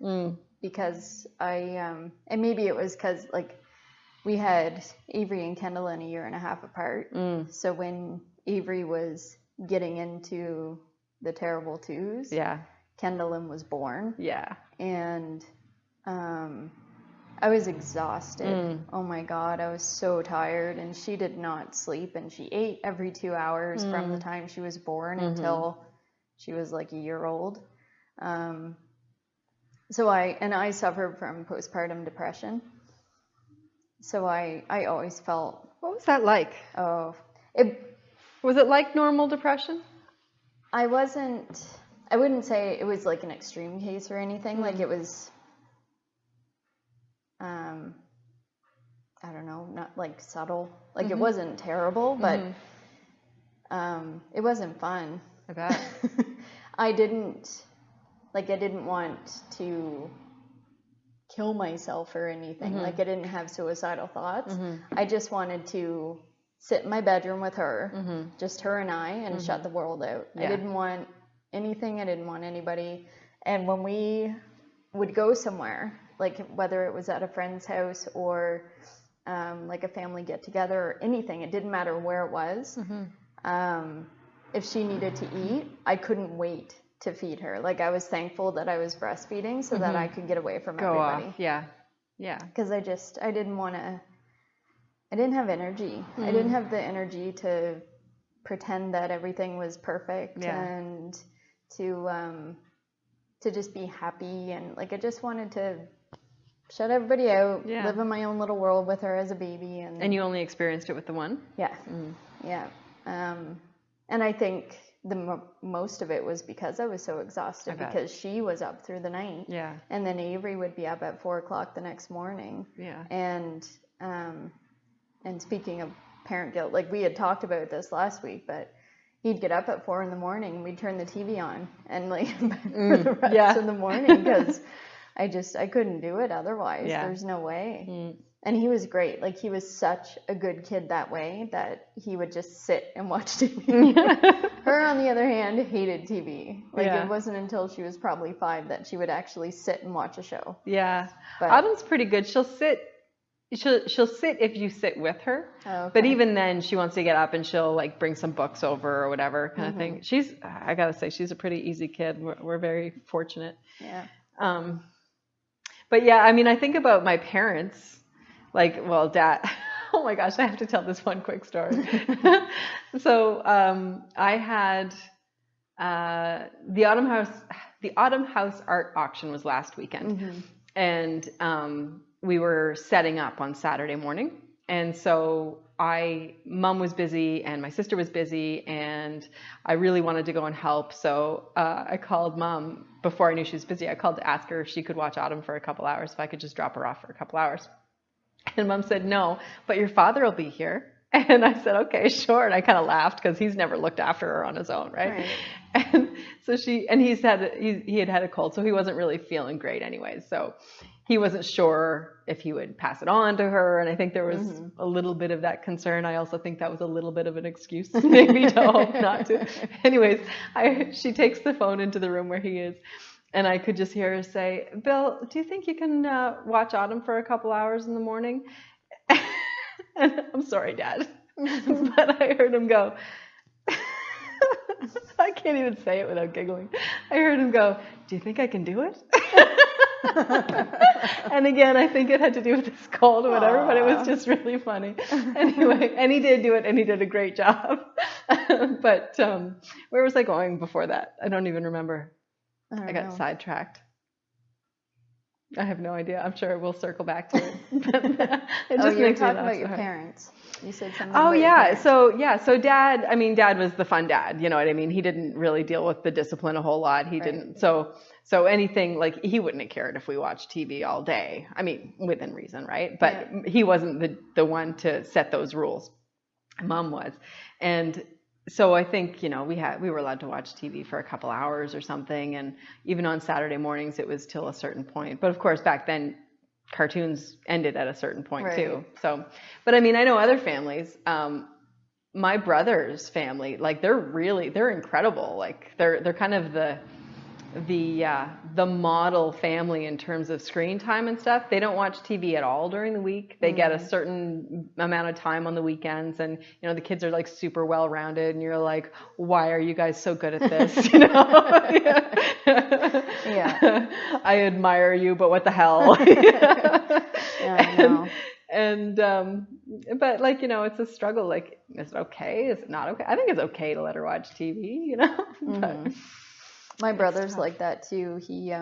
different because and maybe it was because like we had Avery and Kendall in a year and a half apart. So when Avery was getting into the terrible twos, Kendall was born. Yeah. And I was exhausted. Oh my God, I was so tired, and she did not sleep, and she ate every 2 hours from the time she was born until she was like a year old. So I suffered from postpartum depression. So I always felt. What was that like? Was it like normal depression? I wouldn't say it was like an extreme case or anything. Like it was, I don't know, not like subtle. Like it wasn't terrible, but it wasn't fun. I bet. I didn't want to kill myself or anything. Like I didn't have suicidal thoughts. I just wanted to sit in my bedroom with her, just her and I, and shut the world out. I didn't want anything. I didn't want anybody. And when we would go somewhere, like whether it was at a friend's house or like a family get together or anything, it didn't matter where it was. If she needed to eat, I couldn't wait to feed her. Like I was thankful that I was breastfeeding so that I could get away from everybody. Yeah. Because I didn't have energy. I didn't have the energy to pretend that everything was perfect and to just be happy, and like I just wanted to shut everybody out, live in my own little world with her as a baby. And you only experienced it with the one? Yeah. Yeah. And I think most of it was because I was so exhausted because she was up through the night. Yeah. And then Avery would be up at 4:00 the next morning. Yeah. And speaking of parent guilt, like we had talked about this last week, but he'd get up at 4 a.m. We'd turn the TV on and like for the rest of the morning because I couldn't do it otherwise. There's no way. And he was great. Like he was such a good kid that way that he would just sit and watch TV. Her, on the other hand, hated TV. Like it wasn't until she was probably 5 that she would actually sit and watch a show. Yeah. But Autumn's pretty good. She'll sit if you sit with her. But even then she wants to get up and she'll like bring some books over or whatever kind of thing. I gotta say, she's a pretty easy kid. We're very fortunate. Yeah. But yeah, I mean, I think about my parents, like, well, Dad, oh my gosh, I have to tell this one quick story. So, I had, the Autumn House art auction was last weekend. And, we were setting up on Saturday morning. And so Mom was busy and my sister was busy and I really wanted to go and help. So, I called Mom before I knew she was busy. I called to ask her if she could watch Autumn for a couple hours, if I could just drop her off for a couple hours. And Mom said, no, but your father will be here. And I said, okay, sure. And I kind of laughed because he's never looked after her on his own. Right. And so he had had a cold, so he wasn't really feeling great anyways. So he wasn't sure if he would pass it on to her. And I think there was a little bit of that concern. I also think that was a little bit of an excuse maybe to hope not to. Anyways, she takes the phone into the room where he is. And I could just hear her say, Bill, do you think you can watch Autumn for a couple hours in the morning? And I'm sorry, Dad. But I heard him go, I can't even say it without giggling. I heard him go, do you think I can do it? And again, I think it had to do with his cold or whatever, but it was just really funny. Anyway, and he did do it, and he did a great job. But where was I going before that? I don't even remember. I got sidetracked. I have no idea. I'm sure we'll circle back to it. It just makes me laugh about your parents. You said something about your parents. So Dad was the fun dad, you know what I mean? He didn't really deal with the discipline a whole lot. He didn't. So anything, like, he wouldn't have cared if we watched TV all day. I mean, within reason, right? But he wasn't the one to set those rules. Mom was. And so I think, we were allowed to watch TV for a couple hours or something. And even on Saturday mornings, it was till a certain point. But of course, back then, cartoons ended at a certain point too. So, but I mean, I know other families, my brother's family, like they're incredible. Like they're kind of the model family in terms of screen time and stuff. They don't watch TV at all during the week. They get a certain amount of time on the weekends, and you know the kids are like super well rounded, and you're like, why are you guys so good at this? You know? Yeah. I admire you, but what the hell? Yeah, I know. And but like, you know, it's a struggle. Like, is it okay? Is it not okay? I think it's okay to let her watch TV, you know. But my brother's like that too. He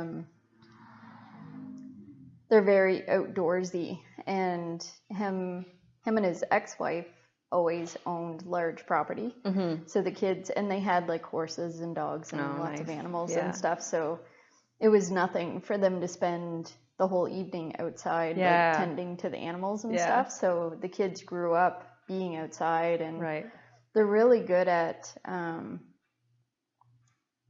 they're very outdoorsy, and him and his ex-wife always owned large property. So the kids, and they had like horses and dogs and lots of animals and stuff. So it was nothing for them to spend the whole evening outside, like tending to the animals and stuff. So the kids grew up being outside, and they're really good at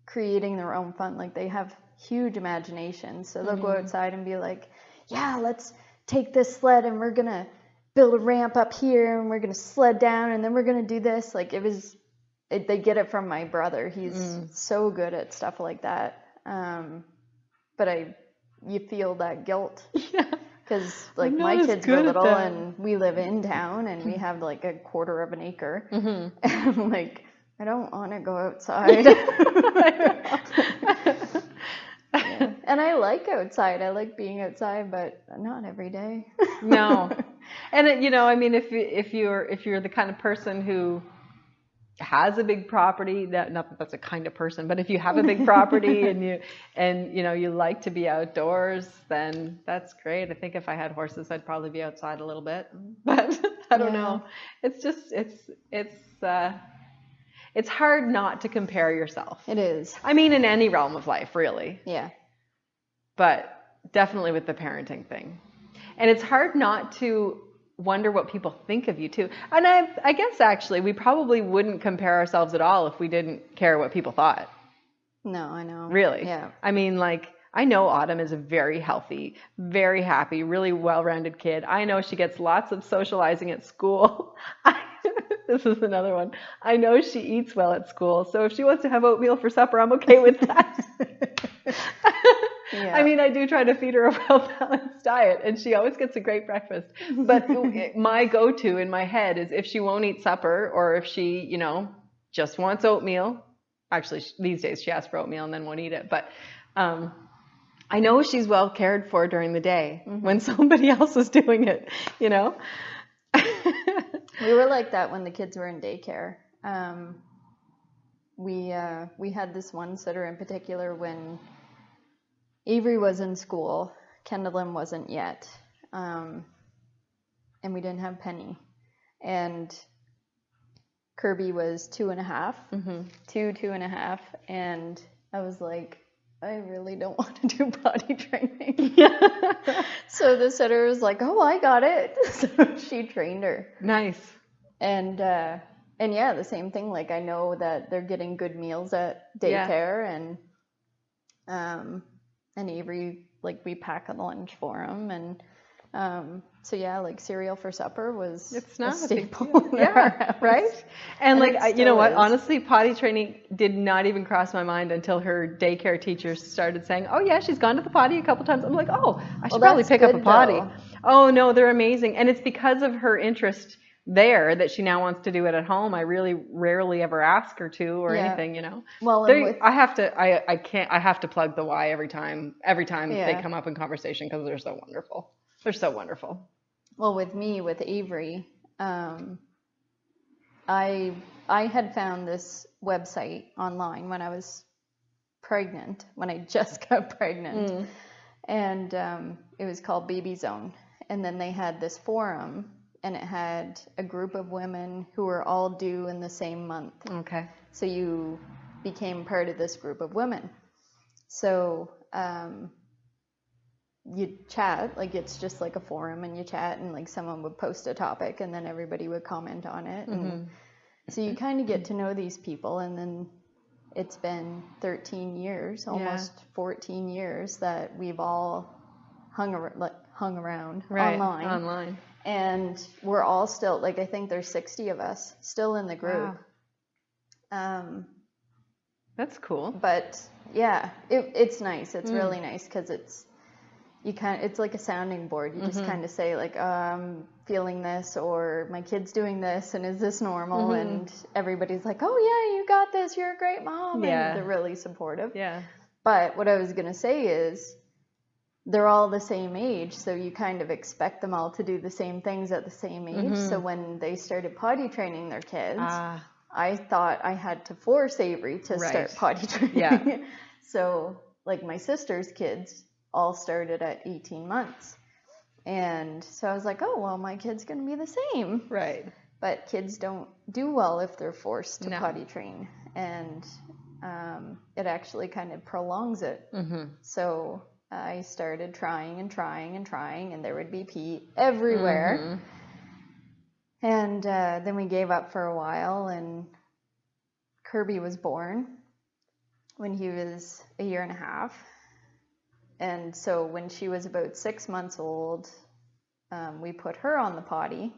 creating their own fun. Like they have huge imaginations, so they'll go outside and be like, yeah, let's take this sled and we're gonna build a ramp up here and we're gonna sled down and then we're gonna do this. Like they get it from my brother. He's so good at stuff like that. But you feel that guilt because like my kids were little and we live in town and we have like a quarter of an acre and I'm like, I don't want to go outside. And I like outside. I like being outside, but not every day. No. And you know, I mean, if you're the kind of person who has a big property, not that that's a kind of person, but if you have a big property and you know you like to be outdoors, then that's great. I think if I had horses, I'd probably be outside a little bit, but I don't know. It's just it's hard not to compare yourself. It is. I mean, in any realm of life, really. Yeah. But definitely with the parenting thing. And it's hard not to wonder what people think of you too. And I guess actually we probably wouldn't compare ourselves at all if we didn't care what people thought. No, I know. Really? Yeah. I mean, like, I know Autumn is a very healthy, very happy, really well-rounded kid. I know she gets lots of socializing at school. This is another one. I know she eats well at school. So if she wants to have oatmeal for supper, I'm okay with that. I mean, I do try to feed her a well-balanced diet, and she always gets a great breakfast. But my go-to in my head is if she won't eat supper, or if she, you know, just wants oatmeal. Actually, these days she asks for oatmeal and then won't eat it. But I know she's well cared for during the day when somebody else is doing it, you know? We were like that when the kids were in daycare. We had this one sitter in particular when Avery was in school. Kendallin wasn't yet. And we didn't have Penny. And Kirby was 2.5. 2.5. And I was like, I really don't want to do potty training. So the sitter was like, oh, I got it. So she trained her. Nice. And yeah, the same thing. Like I know that they're getting good meals at daycare and Avery, like we pack a lunch for them. And so yeah, like cereal for supper was it's not a staple. Right? And like, you know what, honestly, potty training did not even cross my mind until her daycare teacher started saying, oh yeah, she's gone to the potty a couple times. I'm like, oh, I should probably pick up a potty. Though. Oh no, they're amazing. And it's because of her interest there that she now wants to do it at home. I really rarely ever ask her to or anything, you know. Well, I have to plug the Y every time they come up in conversation because they're so wonderful. They're so wonderful. Well, with Avery, I had found this website online when I was pregnant, when I just got pregnant, and it was called Baby Zone. And then they had this forum, and it had a group of women who were all due in the same month. Okay. So you became part of this group of women. So you chat, like it's just like a forum, and you chat, and like someone would post a topic and then everybody would comment on it. And so you kind of get to know these people, and then it's been 13 years, almost 14 years that we've all hung around online. And we're all still, like, I think there's 60 of us still in the group. Wow. That's cool. But Yeah, it's nice. It's really nice because it's like a sounding board. You just kind of say like, I'm feeling this, or my kid's doing this, and is this normal? And everybody's like, oh yeah, you got this. You're a great mom. Yeah. And they're really supportive. Yeah. But what I was going to say is they're all the same age, so you kind of expect them all to do the same things at the same age. So when they started potty training their kids, I thought I had to force Avery to start potty training. Yeah. So like my sister's kids all started at 18 months. And so I was like, oh, well, my kid's going to be the same. Right. But kids don't do well if they're forced to potty train. And it actually kind of prolongs it. So I started trying, and there would be pee everywhere. And then we gave up for a while, and Kirby was born when he was a year and a half. And so when she was about 6 months old, we put her on the potty.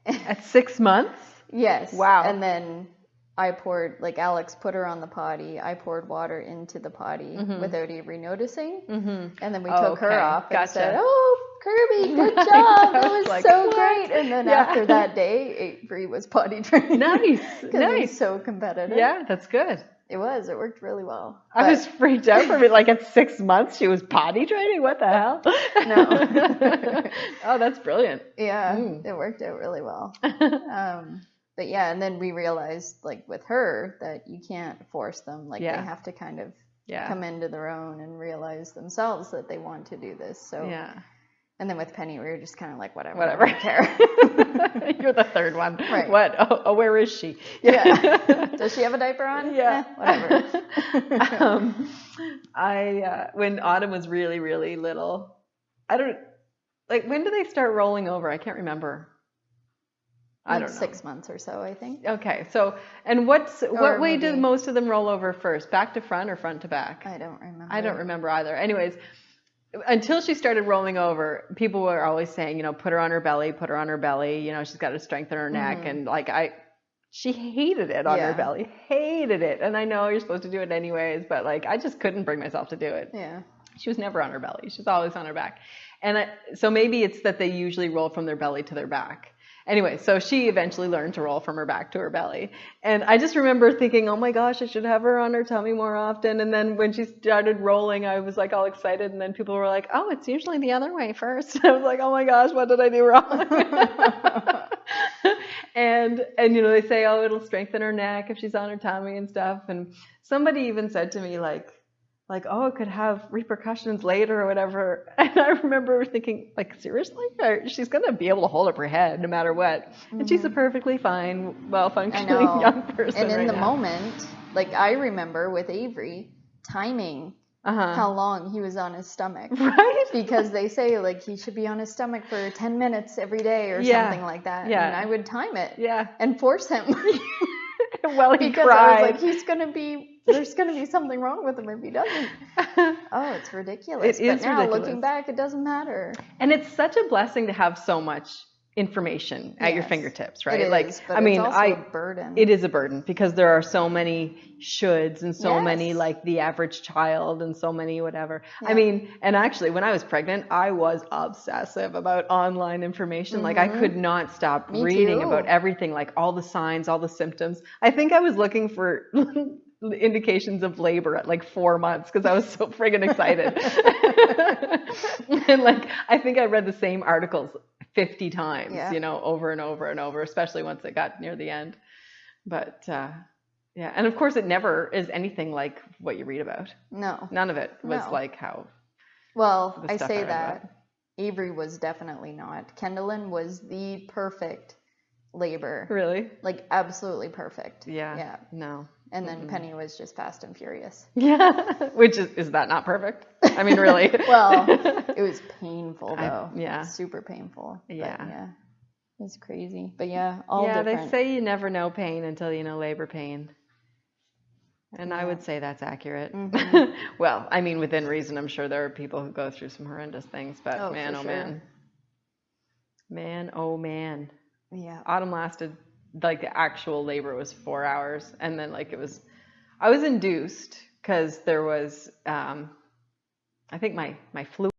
At 6 months? Yes. Wow. And then Alex put her on the potty. I poured water into the potty without Avery noticing. And then we took her off and said, oh, Kirby, good job. That was like, so great. And then after that day, Avery was potty trained. Nice. Because he's so competitive. Yeah, that's good. It worked really well. I was freaked out for me. Like at 6 months, she was potty training? What the hell? No. Oh, that's brilliant. Yeah, it worked out really well. But yeah, and then we realized, like, with her, that you can't force them. Like, they have to kind of come into their own and realize themselves that they want to do this. So, and then with Penny, we were just kind of like, whatever. I don't care. You're the third one. Right. What? Oh, where is she? Yeah. Does she have a diaper on? Yeah. Whatever. When Autumn was really, really little, when do they start rolling over? I can't remember. I don't know. 6 months or so, I think. Okay, so, and what way do most of them roll over first? Back to front or front to back? I don't remember. I don't remember either. Anyways, until she started rolling over, people were always saying, put her on her belly, she's got to strengthen her neck. And she hated it on her belly, hated it. And I know you're supposed to do it anyways, but I just couldn't bring myself to do it. Yeah. She was never on her belly. She's always on her back. And so maybe it's that they usually roll from their belly to their back. Anyway, so she eventually learned to roll from her back to her belly. And I just remember thinking, oh my gosh, I should have her on her tummy more often. And then when she started rolling, I was all excited. And then people were like, oh, it's usually the other way first. I was like, oh my gosh, what did I do wrong? and they say, oh, it'll strengthen her neck if she's on her tummy and stuff. And somebody even said to me oh, it could have repercussions later or whatever. And I remember thinking, seriously? She's going to be able to hold up her head no matter what. And she's a perfectly fine, well-functioning young person. And in the now. moment, I remember with Avery timing how long he was on his stomach. Right? Because they say, he should be on his stomach for 10 minutes every day or something like that. Yeah. And I would time it. Yeah. And force him. Well, he because cried. I was there's going to be something wrong with him if he doesn't. Oh, it's ridiculous. It is now, ridiculous. Looking back, it doesn't matter. And it's such a blessing to have so much information at your fingertips, right? It is, but it's also a burden. It is a burden because there are so many shoulds and so many the average child and so many whatever. Yeah. And actually when I was pregnant, I was obsessive about online information. I could not stop reading about everything, all the signs, all the symptoms. I think I was looking for indications of labor at 4 months because I was so friggin' excited. And I think I read the same articles 50 times, over and over and over, especially once it got near the end. But and of course it never is anything like what you read about. No. None of it was how. Well, I say that Avery was definitely not. Kendallin was the perfect labor. Really? Absolutely perfect. Yeah. Yeah. No. And then Penny was just fast and furious. Yeah. Which is that not perfect? Really. Well, it was painful though. Yeah. Super painful. Yeah. But, yeah. It's crazy. But all different. They say you never know pain until you know labor pain. And I would say that's accurate. Mm-hmm. Well, within reason, I'm sure there are people who go through some horrendous things, but man, man. Man, oh man. Yeah. Autumn lasted, the actual labor was 4 hours. And then I was induced because there was, I think my fluid